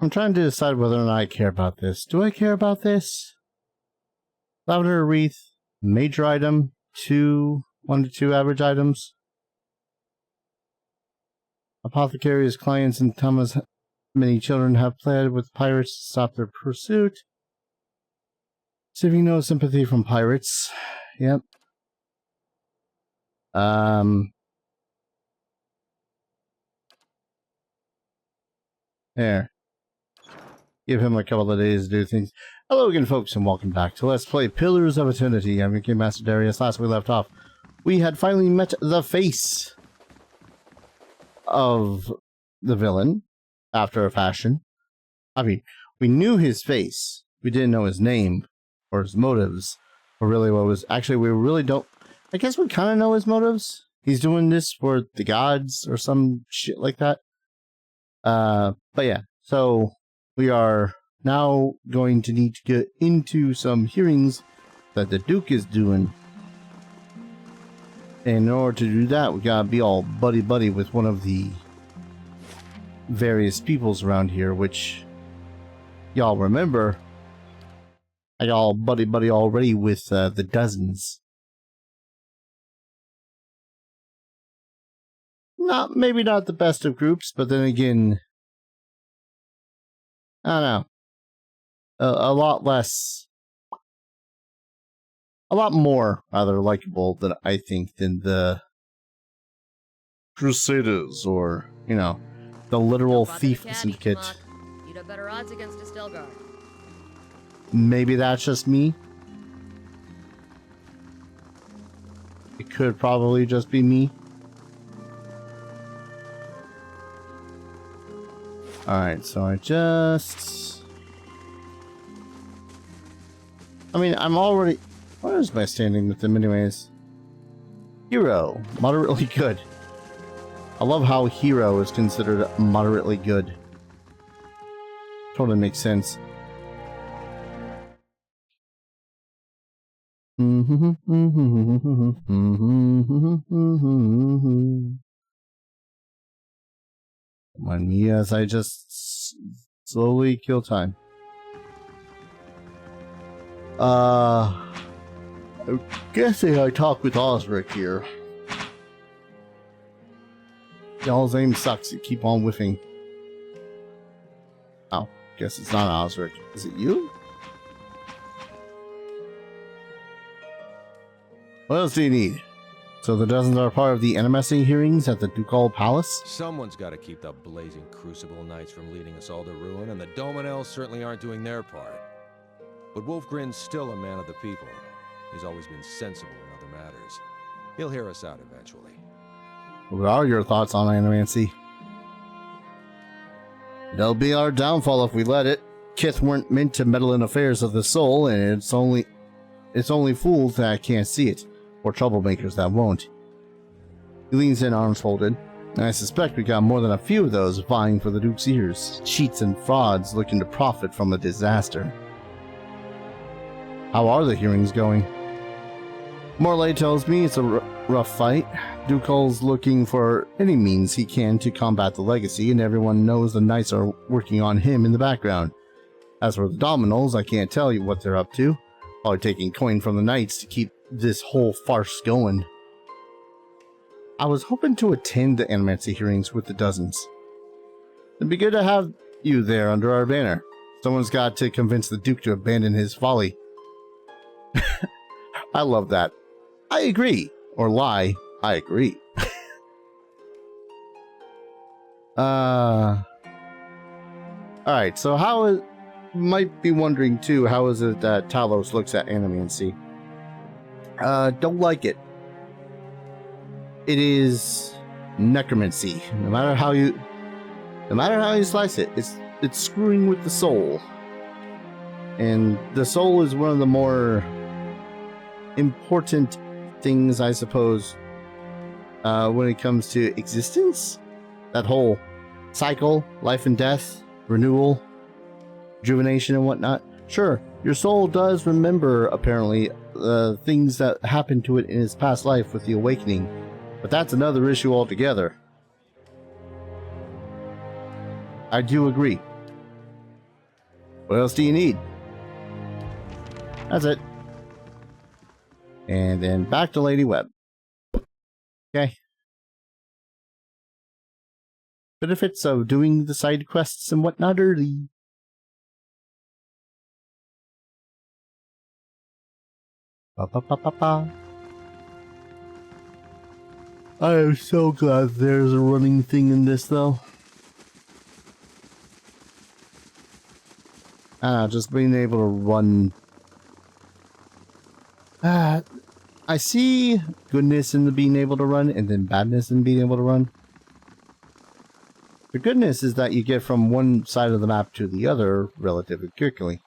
I'm trying to decide whether or not I care about this. Do I care about this? Lavender wreath, major item, 1 to 2 average items. Apothecary's clients and Thomas, many children have pled with pirates to stop their pursuit. Receiving no sympathy from pirates. Yep. There. Give him a couple of days to do things. Hello again, folks, and welcome back to Let's Play Pillars of Eternity. I'm your Game Master Darius. Last we left off, we had finally met the face of the villain, after a fashion. I mean, we knew his face. We didn't know his name, or his motives, or really what was... Actually, we really don't... I guess we kind of know his motives. He's doing this for the gods, or some shit like that. But yeah, so... we are now going to need to get into some hearings that the Duke is doing. And in order to do that, we gotta be all buddy-buddy with one of the various peoples around here, which y'all remember, I got all buddy-buddy already with the dozens. Maybe not the best of groups, but then again, I don't know. A lot more rather likable than I think than the Crusaders or, you know, the literal thief syndicate. You'd have better odds against a Stelgard. Maybe that's just me. It could probably just be me. Alright, so I'm already... What is my standing with them anyways? Hero. Moderately good. I love how hero is considered moderately good. Totally makes sense. Mind me as I just slowly kill time. I'm guessing I talk with Osric here. Y'all's aim sucks, you keep on whiffing. Oh, guess it's not Osric. Is it you? What else do you need? So the dozens are part of the Animancy hearings at the Ducal Palace? Someone's got to keep the blazing Crucible Knights from leading us all to ruin, and the Dominels certainly aren't doing their part. But Wolfgren's still a man of the people. He's always been sensible in other matters. He'll hear us out eventually. What are your thoughts on Animancy? It'll be our downfall if we let it. Kith weren't meant to meddle in affairs of the soul, and it's only fools that can't see it, or troublemakers that won't. He leans in, arms folded, and I suspect we got more than a few of those vying for the Duke's ears. Cheats and frauds looking to profit from the disaster. How are the hearings going? Morley tells me it's a rough fight. Ducal's looking for any means he can to combat the legacy, and everyone knows the Knights are working on him in the background. As for the Dominals, I can't tell you what they're up to. Probably taking coin from the Knights to keep this whole farce going. I was hoping to attend the Animancy hearings with the dozens. It'd be good to have you there under our banner. Someone's got to convince the Duke to abandon his folly. I love that. I agree. Or lie. I agree. Alright, so how is... You might be wondering too, how is it that Talos looks at Animancy? Don't like it. It is necromancy. No matter how you slice it, it's screwing with the soul. And the soul is one of the more important things, I suppose, when it comes to existence. That whole cycle, life and death, renewal, rejuvenation and whatnot. Sure, your soul does remember, apparently, things that happened to it in its past life with the awakening, but that's another issue altogether. I do agree. What else do you need? That's it. And then back to Lady Webb. Okay. Benefits of doing the side quests and whatnot early. Ba ba ba ba ba. I am so glad there's a running thing in this, though. Just being able to run. I see goodness in the being able to run, and then badness in being able to run. The goodness is that you get from one side of the map to the other relatively quickly.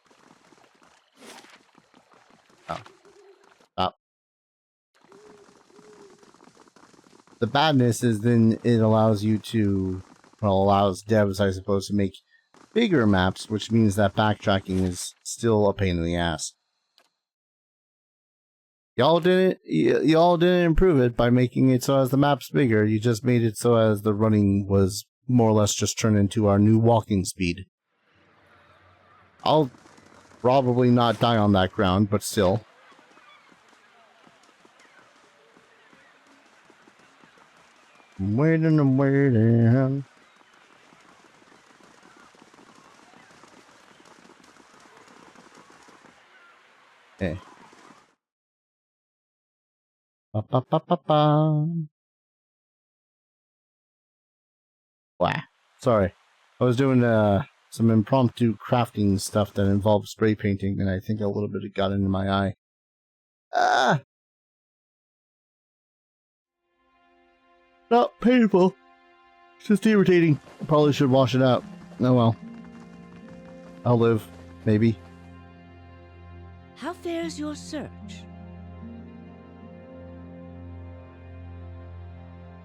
Oh. Stop. The badness is then it allows you to, well, allows devs, I suppose, to make bigger maps, which means that backtracking is still a pain in the ass. Y'all didn't improve it by making it so as the map's bigger. You just made it so as the running was more or less just turned into our new walking speed. I'll probably not die on that ground, but still. I'm waiting. Okay. Ba ba ba ba ba. Wow. Sorry. I was doing some impromptu crafting stuff that involved spray painting, and I think a little bit got into my eye. Ah! Not painful. It's just irritating. I probably should wash it out. Oh well. I'll live. Maybe. How fares your search?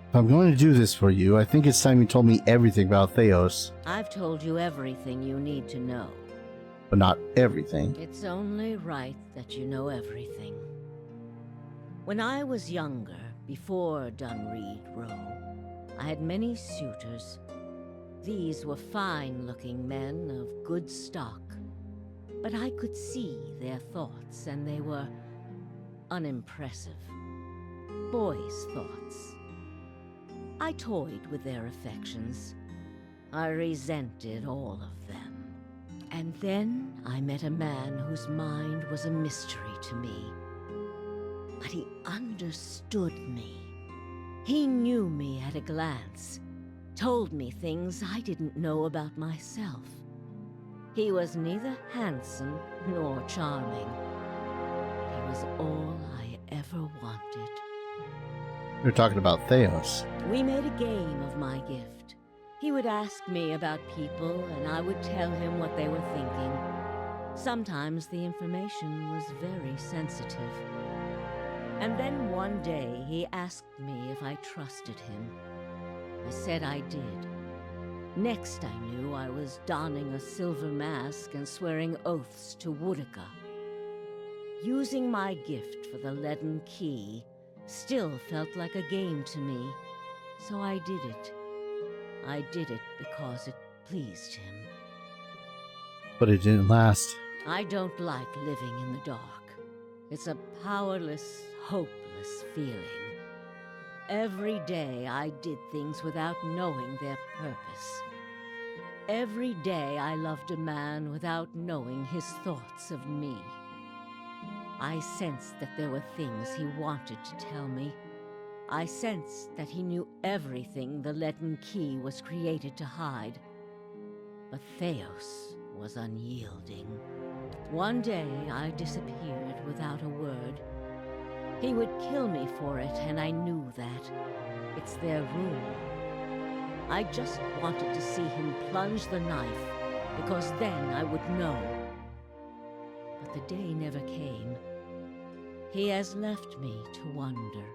If I'm going to do this for you, I think it's time you told me everything about Theos. I've told you everything you need to know. But not everything. It's only right that you know everything. When I was younger, before Dunreed Row, I had many suitors. These were fine-looking men of good stock. But I could see their thoughts, and they were unimpressive. Boys' thoughts. I toyed with their affections. I resented all of them. And then I met a man whose mind was a mystery to me. But he understood me. He knew me at a glance, told me things I didn't know about myself. He was neither handsome nor charming. He was all I ever wanted. You're talking about Theos. We made a game of my gift. He would ask me about people, and I would tell him what they were thinking. Sometimes the information was very sensitive. And then one day he asked me if I trusted him. I said I did. Next I knew I was donning a silver mask and swearing oaths to Woodica. Using my gift for the leaden key still felt like a game to me, so I did it. I did it because it pleased him. But it didn't last. I don't like living in the dark. It's a powerless, hopeless feeling. Every day I did things without knowing their purpose. Every day I loved a man without knowing his thoughts of me. I sensed that there were things he wanted to tell me. I sensed that he knew everything the leaden key was created to hide. But Theos was unyielding. One day I disappeared without a word. He would kill me for it, and I knew that. It's their rule. I just wanted to see him plunge the knife, because then I would know. But the day never came. He has left me to wonder.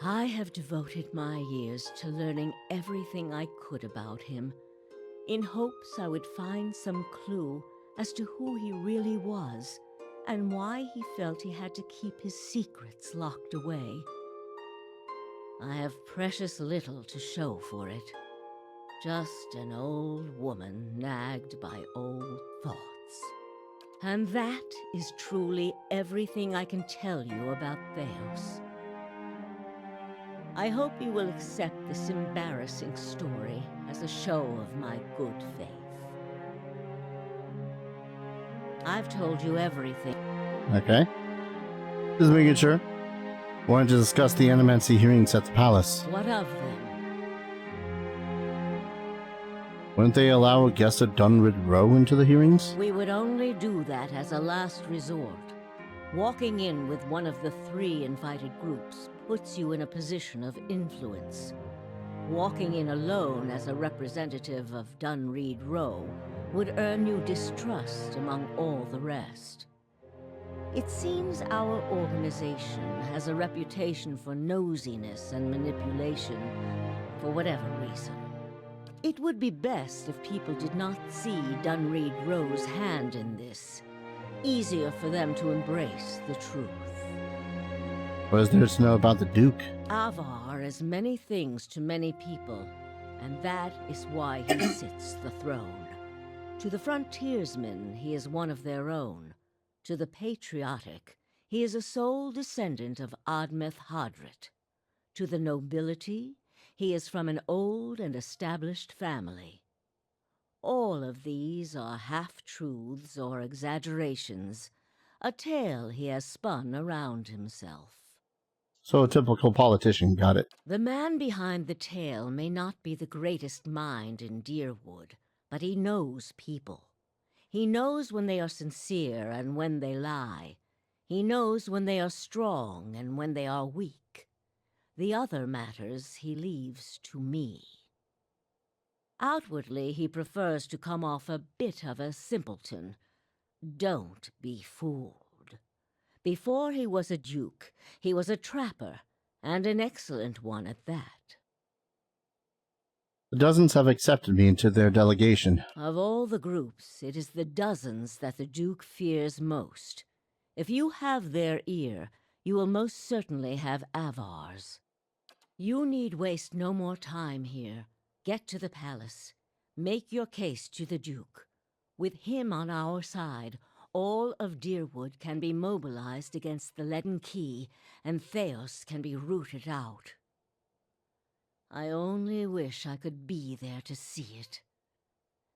I have devoted my years to learning everything I could about him, in hopes I would find some clue as to who he really was, and why he felt he had to keep his secrets locked away. I have precious little to show for it. Just an old woman nagged by old thoughts. And that is truly everything I can tell you about Theos. I hope you will accept this embarrassing story as a show of my good faith. I've told you everything. Okay. Just making sure. Wanted to discuss the Animancy hearings at the palace. What of them? Wouldn't they allow a guest of Dunrid Row into the hearings? We would only do that as a last resort. Walking in with one of the 3 invited groups puts you in a position of influence. Walking in alone as a representative of Dunreed Row would earn you distrust among all the rest. It seems our organization has a reputation for nosiness and manipulation, for whatever reason. It would be best if people did not see Dunreed Row's hand in this. Easier for them to embrace the truth. What is there to know about the Duke? Avar is many things to many people, and that is why he sits the throne. To the frontiersmen, he is one of their own. To the patriotic, he is a sole descendant of Admeth Hadrit. To the nobility, he is from an old and established family. All of these are half-truths or exaggerations, a tale he has spun around himself. So a typical politician, got it. The man behind the tale may not be the greatest mind in Deerwood, but he knows people. He knows when they are sincere and when they lie. He knows when they are strong and when they are weak. The other matters he leaves to me. Outwardly, he prefers to come off a bit of a simpleton. Don't be fooled. Before he was a duke, he was a trapper, and an excellent one at that. The dozens have accepted me into their delegation. Of all the groups, it is the dozens that the Duke fears most. If you have their ear, you will most certainly have Avar's. You need waste no more time here. Get to the palace. Make your case to the Duke. With him on our side, all of Deerwood can be mobilized against the Leaden Key, and Theos can be rooted out. I only wish I could be there to see it.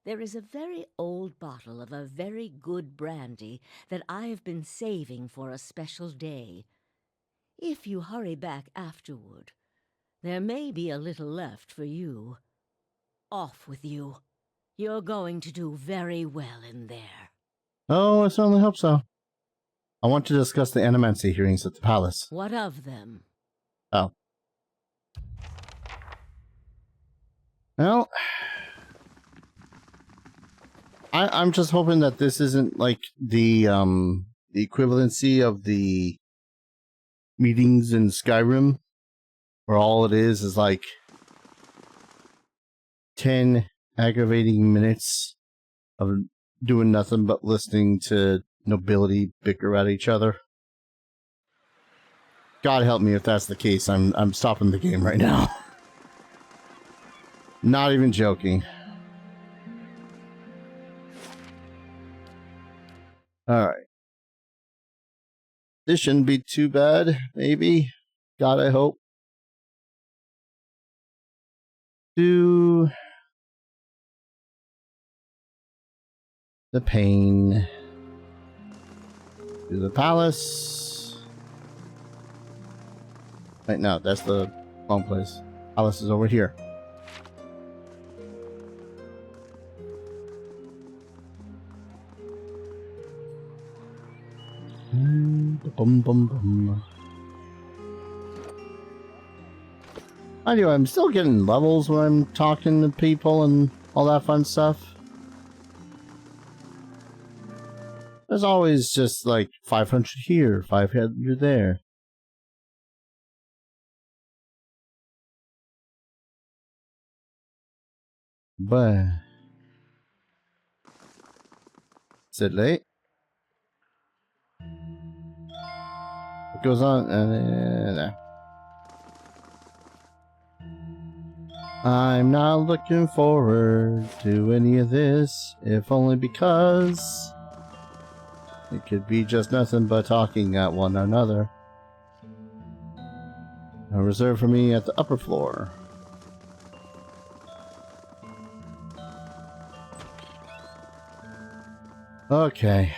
There is a very old bottle of a very good brandy that I have been saving for a special day. If you hurry back afterward, there may be a little left for you. Off with you. You're going to do very well in there. Oh, I certainly hope so. I want to discuss the Animancy hearings at the palace. What of them? Oh. Well, I'm just hoping that this isn't like the equivalency of the meetings in Skyrim, where all it is like 10 aggravating minutes of doing nothing but listening to nobility bicker at each other. God help me if that's the case. I'm stopping the game right now. Not even joking. Alright. This shouldn't be too bad, maybe. God, I hope. Do the pain. To the palace. Wait, no, that's the wrong place. Palace is over here. Bum, bum, bum. Anyway, I'm still getting levels when I'm talking to people and all that fun stuff. There's always just like 500 here, 500 there. But is it late? What goes on? I'm not looking forward to any of this, if only because It could be just nothing but talking at one another. A reserve for me at the upper floor. Okay.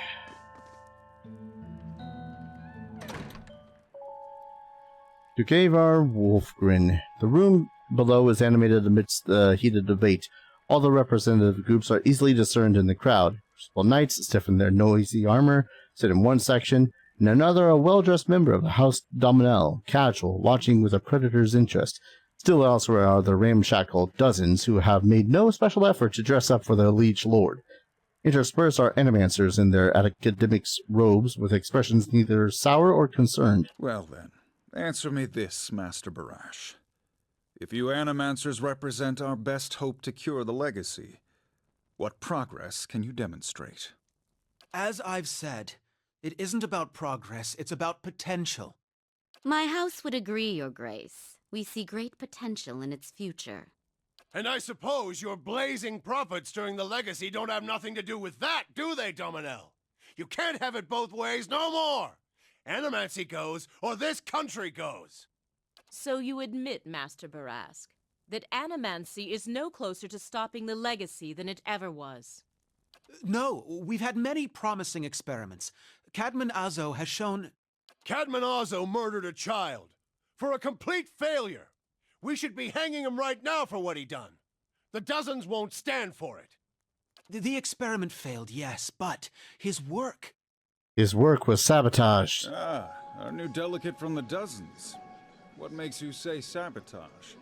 To Gavar Wolfgren. The room below is animated amidst the heated debate. All the representative groups are easily discerned in the crowd. While knights stiff in their noisy armor sit in one section, in another a well-dressed member of the House Dominel, casual, watching with a predator's interest. Still elsewhere are the ramshackle dozens who have made no special effort to dress up for their liege lord. Interspersed are animancers in their academics' robes with expressions neither sour or concerned. Well then, answer me this, Master Barash. If you animancers represent our best hope to cure the legacy, what progress can you demonstrate? As I've said, it isn't about progress, it's about potential. My house would agree, Your Grace. We see great potential in its future. And I suppose your blazing profits during the legacy don't have nothing to do with that, do they, Dominel? You can't have it both ways no more! Animancy goes, or this country goes! So you admit, Master Barask, that Animancy is no closer to stopping the legacy than it ever was. No, we've had many promising experiments. Cadman Azo has shown... Cadman Azo murdered a child. For a complete failure. We should be hanging him right now for what he done. The dozens won't stand for it. The experiment failed, yes, but his work... His work was sabotaged. Ah, our new delegate from the dozens. What makes you say sabotage?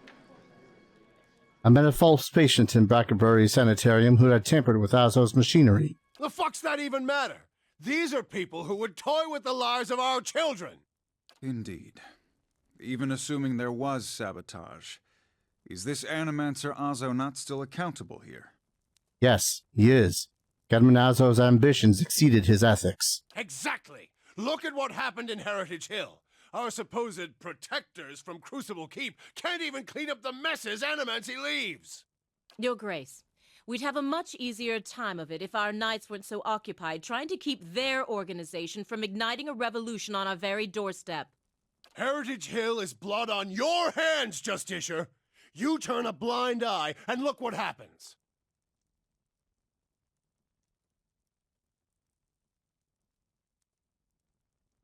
I met a false patient in Brackenbury Sanitarium who had tampered with Azo's machinery. The fuck's that even matter? These are people who would toy with the lives of our children. Indeed. Even assuming there was sabotage, is this Animancer Azo not still accountable here? Yes, he is. Cadman Azo's ambitions exceeded his ethics. Exactly! Look at what happened in Heritage Hill. Our supposed protectors from Crucible Keep can't even clean up the messes Animancy leaves! Your Grace, we'd have a much easier time of it if our knights weren't so occupied trying to keep their organization from igniting a revolution on our very doorstep. Heritage Hill is blood on your hands, Justicia! You turn a blind eye and look what happens!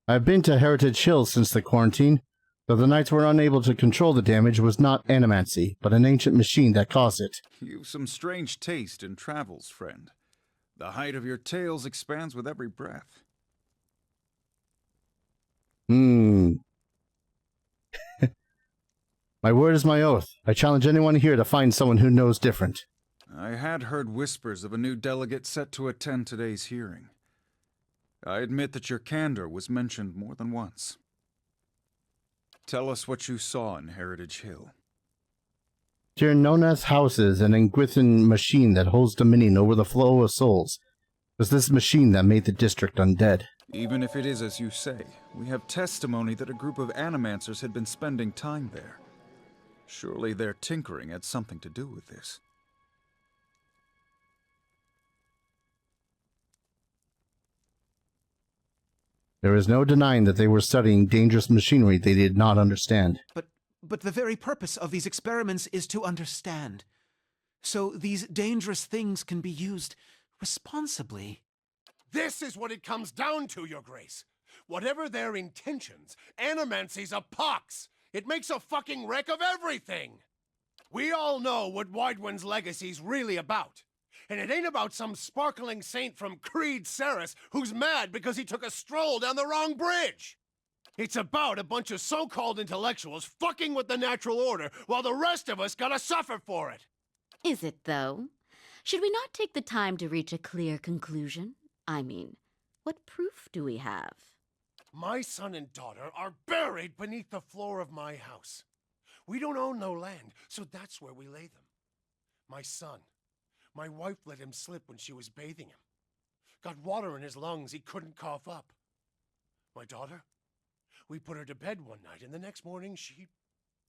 I've been to Heritage Hill since the quarantine. Though the knights were unable to control the damage, it was not Animancy, but an ancient machine that caused it. You've some strange taste in travels, friend. The height of your tales expands with every breath. My word is my oath. I challenge anyone here to find someone who knows different. I had heard whispers of a new delegate set to attend today's hearing. I admit that your candor was mentioned more than once. Tell us what you saw in Heritage Hill. Tirnona's house is an Engwithan machine that holds dominion over the flow of souls. It was this machine that made the district undead. Even if it is as you say, we have testimony that a group of animancers had been spending time there. Surely their tinkering had something to do with this. There is no denying that they were studying dangerous machinery they did not understand. But the very purpose of these experiments is to understand. So these dangerous things can be used responsibly. This is what it comes down to, Your Grace. Whatever their intentions, Animancy's a pox. It makes a fucking wreck of everything. We all know what Widewind's legacy's really about. And it ain't about some sparkling saint from Creed Ceres who's mad because he took a stroll down the wrong bridge. It's about a bunch of so-called intellectuals fucking with the natural order while the rest of us gotta suffer for it. Is it, though? Should we not take the time to reach a clear conclusion? I mean, what proof do we have? My son and daughter are buried beneath the floor of my house. We don't own no land, so that's where we lay them. My son. My wife let him slip when she was bathing him. Got water in his lungs he couldn't cough up. My daughter? We put her to bed one night, and the next morning she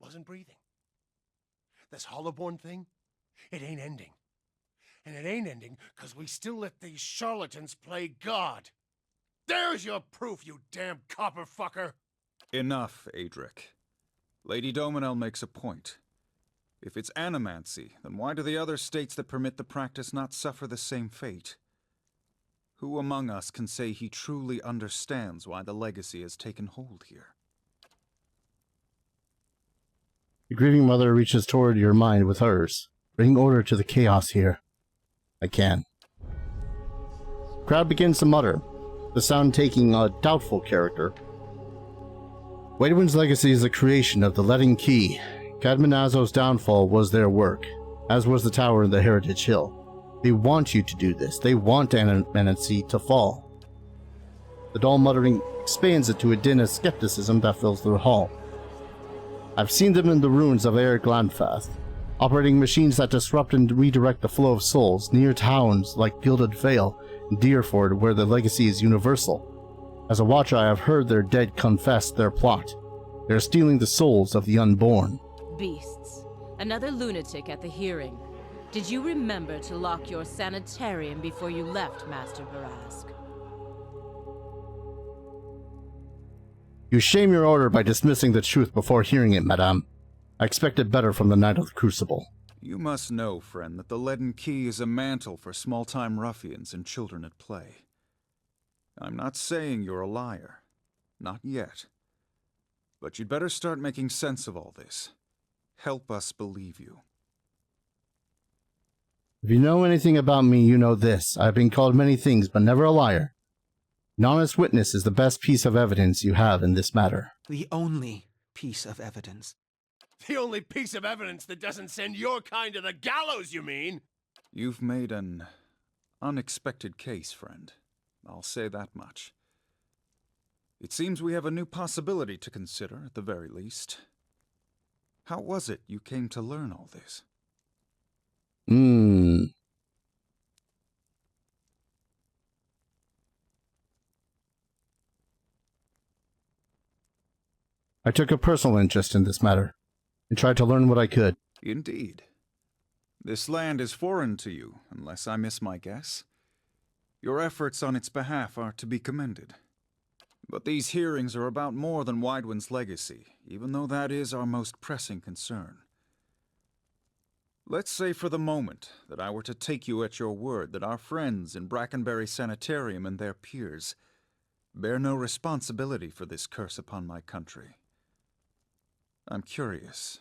wasn't breathing. This Hollowborn thing, it ain't ending. And it ain't ending because we still let these charlatans play God. There's your proof, you damn copper fucker! Enough, Adric. Lady Dominel makes a point. If it's Animancy, then why do the other states that permit the practice not suffer the same fate? Who among us can say he truly understands why the legacy has taken hold here? The grieving mother reaches toward your mind with hers. Bring order to the chaos here. I can. Crowd begins to mutter, the sound taking a doubtful character. White Wind's legacy is the creation of the Letting Key. Cadmanazzo's downfall was their work, as was the tower in the Heritage Hill. They want you to do this. They want Animancy to fall. The dull muttering expands into a din of skepticism that fills the hall. I've seen them in the ruins of Air Glanfath, operating machines that disrupt and redirect the flow of souls near towns like Gilded Vale and Deerford, where the legacy is universal. As a watcher, I have heard their dead confess their plot. They are stealing the souls of the unborn. Beasts. Another lunatic at the hearing. Did you remember to lock your sanitarium before you left, Master Barask? You shame your order by dismissing the truth before hearing it, madame. I expected better from the Knight of the Crucible. You must know, friend, that the Leaden Key is a mantle for small-time ruffians and children at play. I'm not saying you're a liar. Not yet. But you'd better start making sense of all this. Help us believe you. If you know anything about me, you know this. I've been called many things, but never a liar. An honest witness is the best piece of evidence you have in this matter. The only piece of evidence. The only piece of evidence that doesn't send your kind to the gallows, you mean? You've made an unexpected case, friend. I'll say that much. It seems we have a new possibility to consider, at the very least. How was it you came to learn all this? I took a personal interest in this matter, and tried to learn what I could. Indeed. This land is foreign to you, unless I miss my guess. Your efforts on its behalf are to be commended. But these hearings are about more than Widewind's legacy, even though that is our most pressing concern. Let's say for the moment that I were to take you at your word that our friends in Brackenbury Sanitarium and their peers bear no responsibility for this curse upon my country. I'm curious,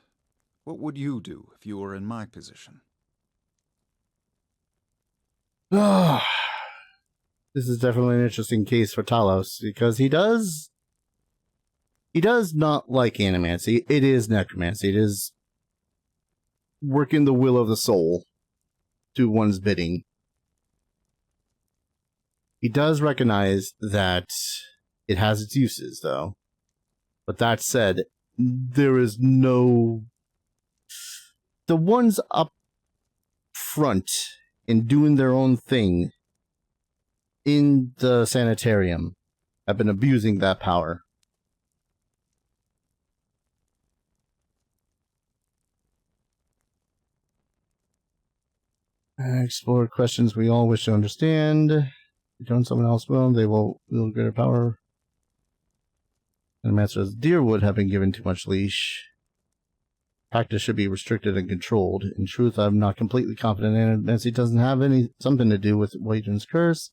what would you do if you were in my position? This is definitely an interesting case for Talos, because he does not like Animancy. It is necromancy. It is working the will of the soul to one's bidding. He does recognize that it has its uses, though. But that said, there is no... The ones up front and doing their own thing in the sanitarium have been abusing that power. Explore questions we all wish to understand. If you don't, someone else will. They will wield greater power. And the masters of Deerwood have been given too much leash. Practice should be restricted and controlled. In truth, I'm not completely confident Animancy doesn't have something to do with Waydren's curse.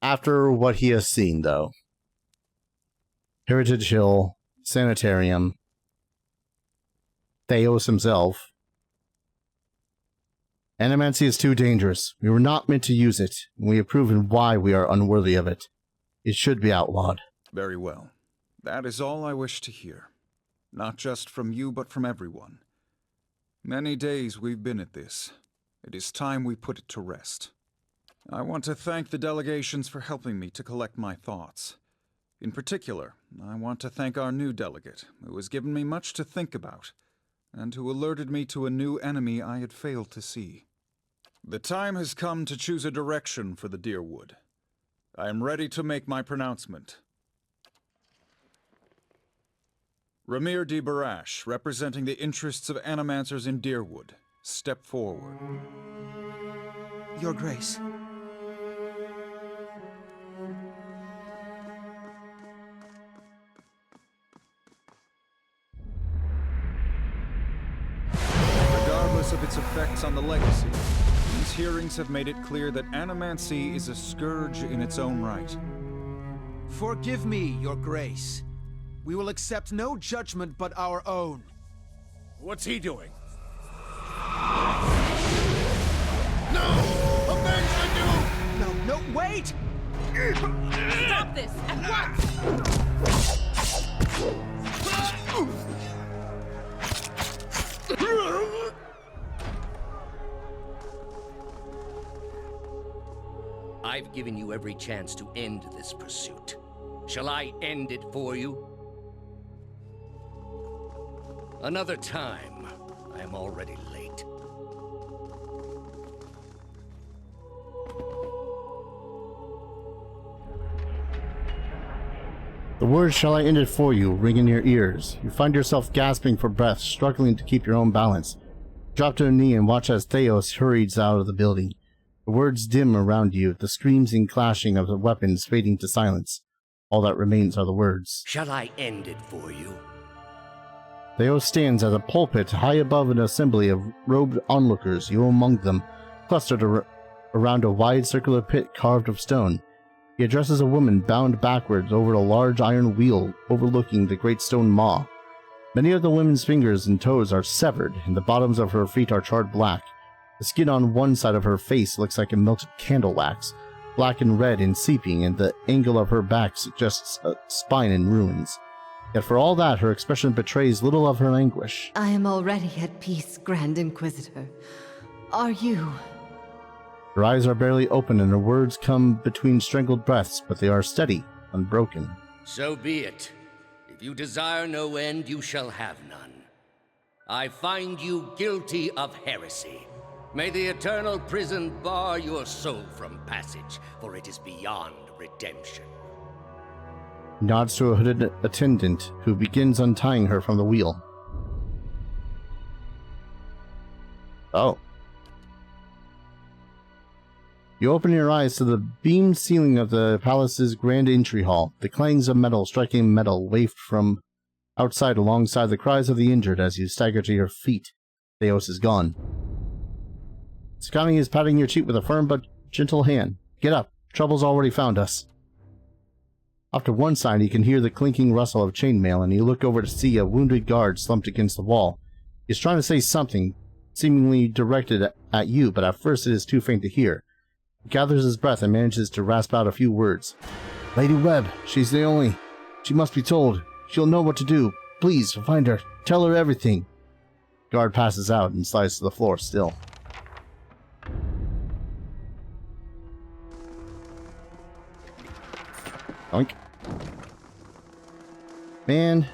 After what he has seen, though. Heritage Hill, Sanitarium, Theos himself. Animancy is too dangerous. We were not meant to use it, and we have proven why we are unworthy of it. It should be outlawed. Very well. That is all I wish to hear. Not just from you, but from everyone. Many days we've been at this. It is time we put it to rest. I want to thank the delegations for helping me to collect my thoughts. In particular, I want to thank our new delegate, who has given me much to think about, and who alerted me to a new enemy I had failed to see. The time has come to choose a direction for the Deerwood. I am ready to make my pronouncement. Ramir de Barash, representing the interests of animancers in Deerwood, Step forward. Your Grace. Regardless of its effects on the legacy, these hearings have made it clear that Animancy is a scourge in its own right. Forgive me, Your Grace. We will accept no judgment but our own. What's he doing? No! Avenge the Duke! No, wait! Stop this at once! I've given you every chance to end this pursuit. Shall I end it for you? Another time. I am already late. The words "shall I end it for you" ring in your ears. You find yourself gasping for breath, struggling to keep your own balance. Drop to a knee and watch as Theos hurries out of the building. The words dim around you, the screams and clashing of the weapons fading to silence. All that remains are the words. Shall I end it for you? Theos stands at a pulpit high above an assembly of robed onlookers, you among them, clustered around a wide circular pit carved of stone. He addresses a woman bound backwards over a large iron wheel overlooking the great stone maw. Many of the woman's fingers and toes are severed, and the bottoms of her feet are charred black. The skin on one side of her face looks like a melted candle wax, black and red and seeping, and the angle of her back suggests a spine in ruins. Yet for all that, her expression betrays little of her anguish. I am already at peace, Grand Inquisitor. Are you? Her eyes are barely open and her words come between strangled breaths, but they are steady, unbroken. So be it. If you desire no end, you shall have none. I find you guilty of heresy. May the eternal prison bar your soul from passage, for it is beyond redemption. He nods to a hooded attendant, who begins untying her from the wheel. Oh. You open your eyes to the beamed ceiling of the palace's grand entry hall. The clangs of metal striking metal waft from outside alongside the cries of the injured as you stagger to your feet. Theos is gone. Scotty is patting your cheek with a firm but gentle hand. Get up. Trouble's already found us. Off to one side, you can hear the clinking rustle of chainmail, and you look over to see a wounded guard slumped against the wall. He's trying to say something, seemingly directed at you, but at first it is too faint to hear. He gathers his breath and manages to rasp out a few words. Lady Webb, she's the only. She must be told. She'll know what to do. Please, find her. Tell her everything. Guard passes out and slides to the floor still. Oink. Man.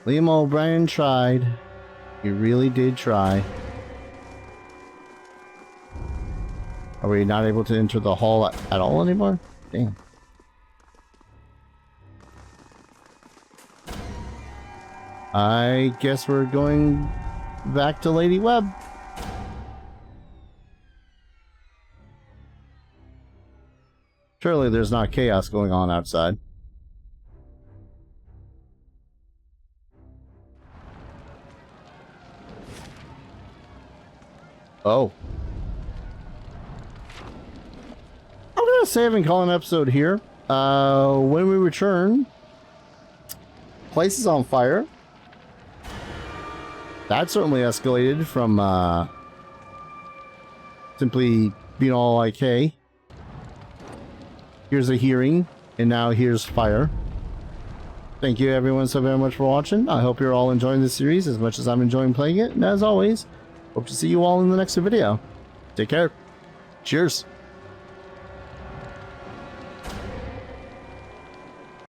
Liam O'Brien tried. He really did try. Are we not able to enter the hall at all anymore? Damn. I guess we're going back to Lady Webb. Surely there's not chaos going on outside. Oh. I'm gonna save and call an episode here. When we return, place is on fire. That certainly escalated from simply being all like, hey, here's a hearing, and now here's fire. Thank you everyone so very much for watching. I hope you're all enjoying this series as much as I'm enjoying playing it. And as always, hope to see you all in the next video. Take care. Cheers.